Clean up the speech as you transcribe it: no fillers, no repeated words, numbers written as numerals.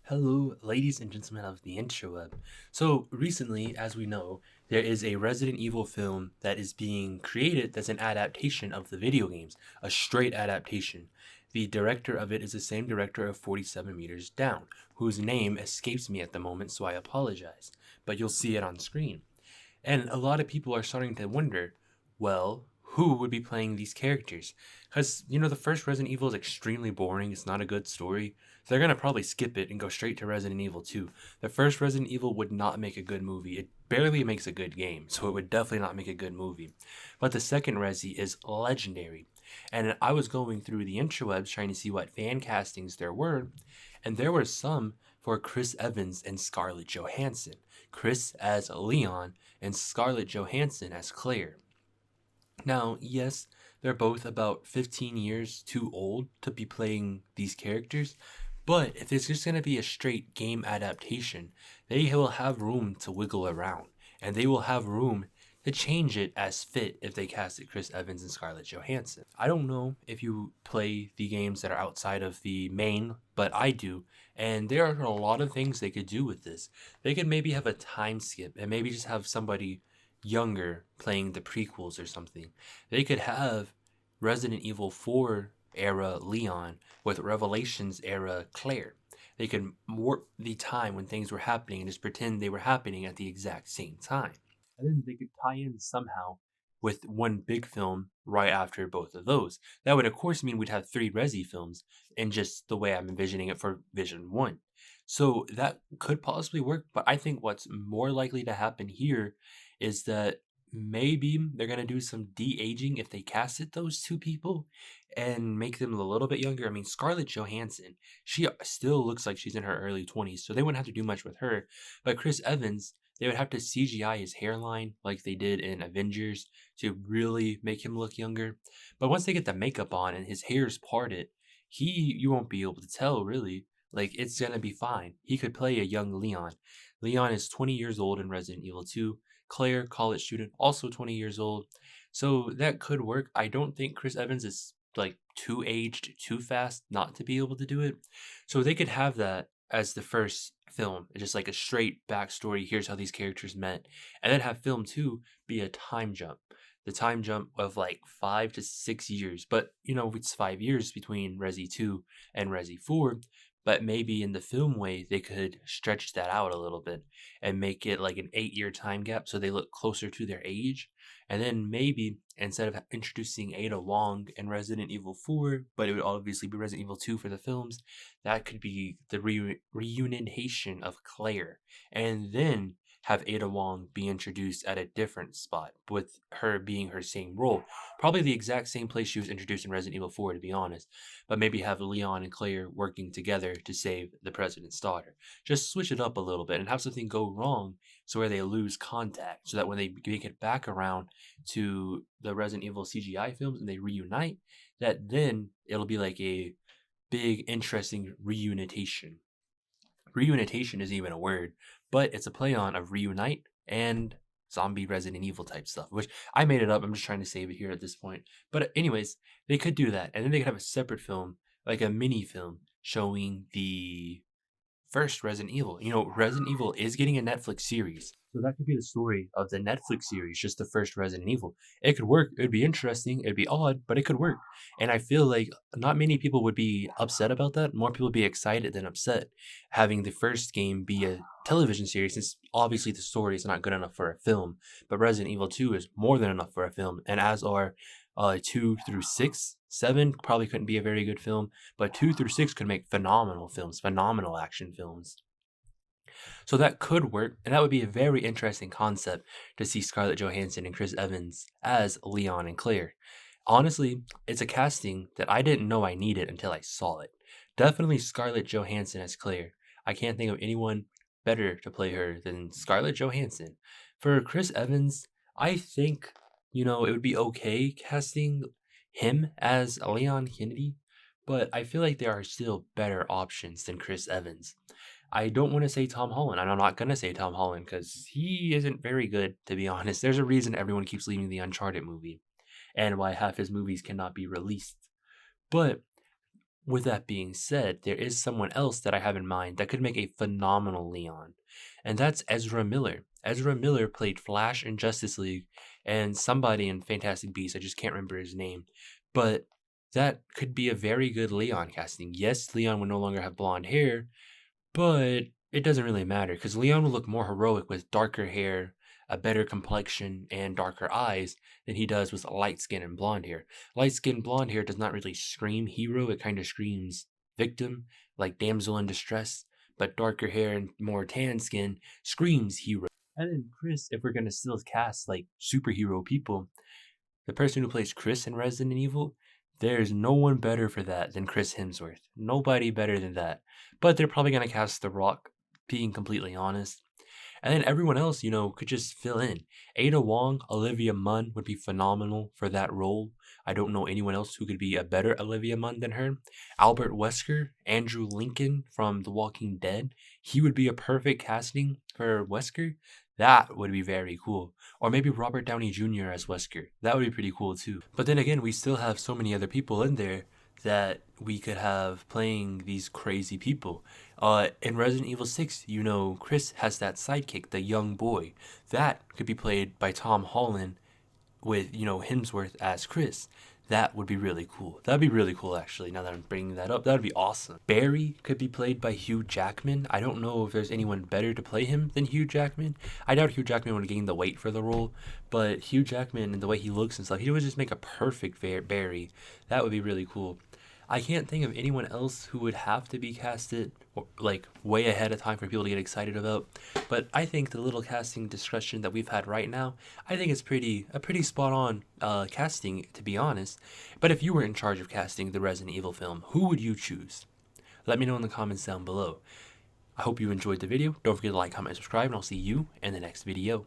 Hello, ladies and gentlemen of the interweb. So, recently, as we know, there is a Resident Evil film that is being created that's an adaptation of the video games, a straight adaptation. The director of it is the same director of 47 Meters Down, whose name escapes me at the moment, so I apologize. But you'll see it on screen. And a lot of people are starting to wonder, well, who would be playing these characters? Because, the first Resident Evil is extremely boring. It's not a good story. So they're going to probably skip it and go straight to Resident Evil 2. The first Resident Evil would not make a good movie. It barely makes a good game, so it would definitely not make a good movie. But the second Resi is legendary. And I was going through the interwebs trying to see what fan castings there were, and there were some for Chris Evans and Scarlett Johansson. Chris as Leon and Scarlett Johansson as Claire. Now, yes, they're both about 15 years too old to be playing these characters, but if it's just going to be a straight game adaptation, they will have room to wiggle around, and they will have room to change it as fit if they casted Chris Evans and Scarlett Johansson. I don't know if you play the games that are outside of the main, but I do, and there are a lot of things they could do with this. They could maybe have a time skip and maybe just have somebody younger playing the prequels or something. They could have Resident Evil 4 era Leon with Revelations era Claire. They could warp the time when things were happening and just pretend they were happening at the exact same time. And then they could tie in somehow with one big film right after both of those. That would, of course, mean we'd have three Resi films in just the way I'm envisioning it for Vision 1. So that could possibly work, but I think what's more likely to happen here is that maybe they're going to do some de-aging if they casted those two people and make them a little bit younger. I mean, Scarlett Johansson, she still looks like she's in her early 20s, so they wouldn't have to do much with her. But Chris Evans, they would have to CGI his hairline like they did in Avengers to really make him look younger. But once they get the makeup on and his hair's parted, you won't be able to tell really. Like, it's gonna be fine. He could play a young Leon. Leon is 20 years old in Resident Evil 2. Claire, college student, also 20 years old. So that could work. I don't think Chris Evans is like too aged too fast not to be able to do it. So they could have that as the first film, just like a straight backstory. Here's how these characters met, and then have film two be a time jump. The time jump of like 5 to 6 years, but it's 5 years between Resi 2 and Resi 4. But maybe in the film way, they could stretch that out a little bit and make it like an 8 year time gap so they look closer to their age. And then maybe instead of introducing Ada Wong in Resident Evil 4, but it would obviously be Resident Evil 2 for the films, that could be the reunification of Claire. And then have Ada Wong be introduced at a different spot, with her being her same role. Probably the exact same place she was introduced in Resident Evil 4, to be honest, but maybe have Leon and Claire working together to save the president's daughter. Just switch it up a little bit and have something go wrong so where they lose contact, so that when they make it back around to the Resident Evil CGI films and they reunite, that then it'll be like a big, interesting reunitation. Reunitation isn't even a word, but it's a play on of reunite and zombie Resident Evil type stuff, which I made it up. I'm just trying to save it here at this point. But anyways, they could do that, and then they could have a separate film, like a mini film, showing the first Resident Evil. Resident Evil is getting a Netflix series. So that could be the story of the Netflix series, just the first Resident Evil. It could work. It would be interesting. It'd be odd, but it could work. And I feel like not many people would be upset about that. More people would be excited than upset having the first game be a television series, since obviously the story is not good enough for a film. But Resident Evil 2 is more than enough for a film, and as are 2 through 6. 7 probably couldn't be a very good film, but 2 through 6 could make phenomenal films, phenomenal action films. So that could work, and that would be a very interesting concept to see Scarlett Johansson and Chris Evans as Leon and Claire. Honestly, it's a casting that I didn't know I needed until I saw it. Definitely Scarlett Johansson as Claire. I can't think of anyone better to play her than Scarlett Johansson. For Chris Evans, I think, it would be okay casting him as Leon Kennedy, but I feel like there are still better options than Chris Evans. I don't want to say Tom Holland, and I'm not going to say Tom Holland because he isn't very good, to be honest. There's a reason everyone keeps leaving the Uncharted movie and why half his movies cannot be released. But With that being said, there is someone else that I have in mind that could make a phenomenal Leon, and that's Ezra Miller. Ezra Miller played Flash in Justice League and somebody in Fantastic Beasts. I just can't remember his name, but that could be a very good Leon casting. Yes, Leon would no longer have blonde hair, but it doesn't really matter because Leon will look more heroic with darker hair, a better complexion, and darker eyes than he does with light skin and blonde hair. Light skin blonde hair does not really scream hero, it kind of screams victim, like damsel in distress, but darker hair and more tan skin screams hero. And then Chris, if we're gonna still cast like superhero people, the person who plays Chris in Resident Evil, there's no one better for that than Chris Hemsworth. Nobody better than that. But they're probably going to cast The Rock, being completely honest. And then everyone else, could just fill in. Ada Wong, Olivia Munn would be phenomenal for that role. I don't know anyone else who could be a better Olivia Munn than her. Albert Wesker, Andrew Lincoln from The Walking Dead, he would be a perfect casting for Wesker. That would be very cool. Or maybe Robert Downey Jr. as Wesker. That would be pretty cool too. But then again, we still have so many other people in there that we could have playing these crazy people. In Resident Evil 6, Chris has that sidekick, the young boy. That could be played by Tom Holland with, Hemsworth as Chris. That would be really cool. That'd be really cool, actually, now that I'm bringing that up. That would be awesome. Barry could be played by Hugh Jackman. I don't know if there's anyone better to play him than Hugh Jackman. I doubt Hugh Jackman would gain the weight for the role, but Hugh Jackman and the way he looks and stuff, he would just make a perfect Barry. That would be really cool. I can't think of anyone else who would have to be casted like way ahead of time for people to get excited about. But I think the little casting discussion that we've had right now, I think it's a pretty spot on casting, to be honest. But if you were in charge of casting the Resident Evil film, who would you choose? Let me know in the comments down below. I hope you enjoyed the video. Don't forget to like, comment, and subscribe, and I'll see you in the next video.